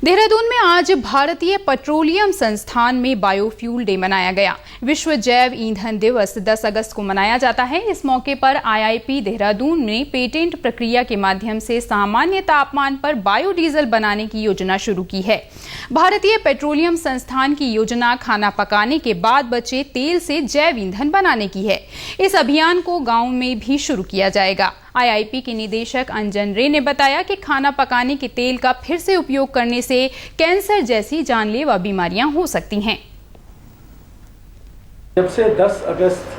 देहरादून में आज भारतीय पेट्रोलियम संस्थान में बायोफ्यूल डे मनाया गया। विश्व जैव ईंधन दिवस 10 अगस्त को मनाया जाता है। इस मौके पर आईआईपी देहरादून ने पेटेंट प्रक्रिया के माध्यम से सामान्य तापमान पर बायोडीजल बनाने की योजना शुरू की है। भारतीय पेट्रोलियम संस्थान की योजना खाना पकाने के बाद बचे तेल से जैव ईंधन बनाने की है। इस अभियान को गाँव में भी शुरू किया जाएगा। आईआईपी के निदेशक अंजन रे ने बताया कि खाना पकाने के तेल का फिर से उपयोग करने से कैंसर जैसी जानलेवा बीमारियां हो सकती हैं। जब से 10 अगस्त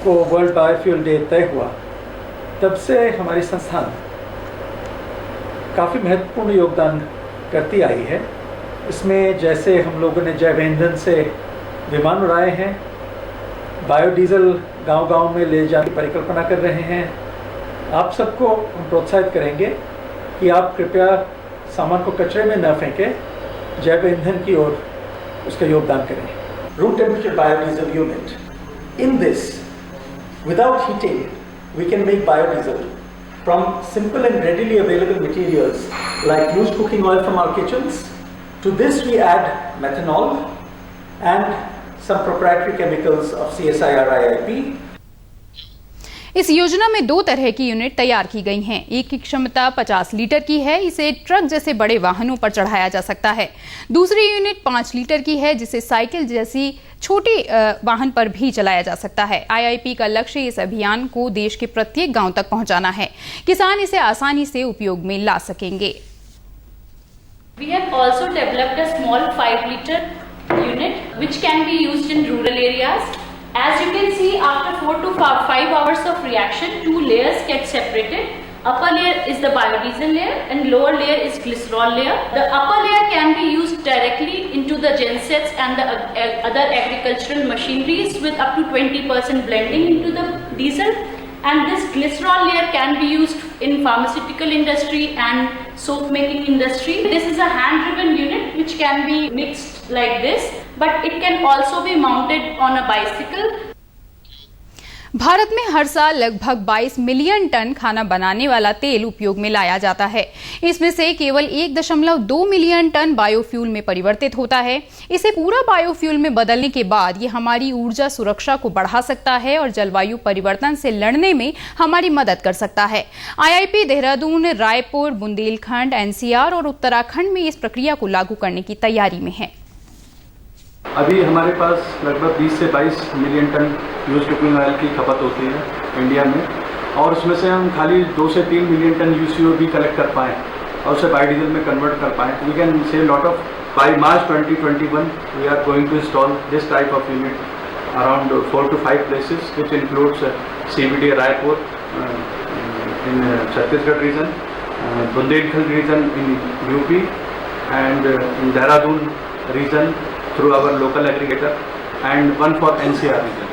को वर्ल्ड बायोफ्यूल डे तय हुआ, तब से हमारी संस्थान काफ़ी महत्वपूर्ण योगदान करती आई है। इसमें जैसे हम लोगों ने जैव ईंधन से विमान उड़ाए हैं, बायोडीजल गांव-गांव में ले जाने की परिकल्पना कर रहे हैं। आप सबको हम प्रोत्साहित करेंगे कि आप कृपया सामान को कचरे में न फेंकें, जैव ईंधन की ओर उसका योगदान करें। Room temperature biodiesel unit. In this, without heating, we can make biodiesel from simple and readily available materials like used cooking oil from our kitchens. To this we add methanol and some proprietary chemicals of CSIR IIP. इस योजना में 2 तरह की unit तैयार की गई हैं। एक की क्षमता 50 लीटर की है, इसे ट्रक जैसे बड़े वाहनों पर चढ़ाया जा सकता है। दूसरी यूनिट 5 लीटर की है, जिसे साइकिल जैसी छोटी वाहन पर भी चलाया जा सकता है। आईआईपी का लक्ष्य इस अभियान को देश के प्रत्येक गांव तक पहुंचाना है। किसान इसे आसानी से उपयोग में ला सकेंगे। We have also developed a small 5 liter unit which can be used in rural areas. As you can see, after 4 to 5 hours of reaction, 2 layers get separated. Upper layer is the biodiesel layer and lower layer is glycerol layer. The upper layer can be used directly into the gensets and the other agricultural machineries with up to 20% blending into the diesel. And this glycerol layer can be used in pharmaceutical industry and soap making industry. This is a hand-driven unit which can be mixed like this, but it can also be mounted on a bicycle. Bharat में हर साल लगभग 22 million ton खाना बनाने वाला तेल उपयोग में लाया जाता है। इसमें से केवल 1.2 मिलियन टन बायोफ्यूल में परिवर्तित होता है। इसे पूरा बायोफ्यूल में बदलने के बाद ये हमारी ऊर्जा सुरक्षा को बढ़ा सकता है और जलवायु परिवर्तन से लड़ने में हमारी मदद कर सकता है। आईआईपी देहरादून, रायपुर, बुंदेलखंड, एनसीआर और उत्तराखंड में इस प्रक्रिया को लागू करने की तैयारी में है। अभी हमारे पास लगभग 20 से 22 million ton used cooking oil की खपत होती है इंडिया में, और उसमें से हम खाली 2 से 3 मिलियन टन यूसीओ भी कलेक्ट कर पाएँ और उसे बायोडीजल में कन्वर्ट कर पाएँ। We can save lot of. By March 2021 we are going to install this type of unit around 4 to 5 places, which includes CBD Raipur in Chhattisgarh region, Bundelkhand region in UP, and in Dehradun region through our local aggregator, and one for NCR region.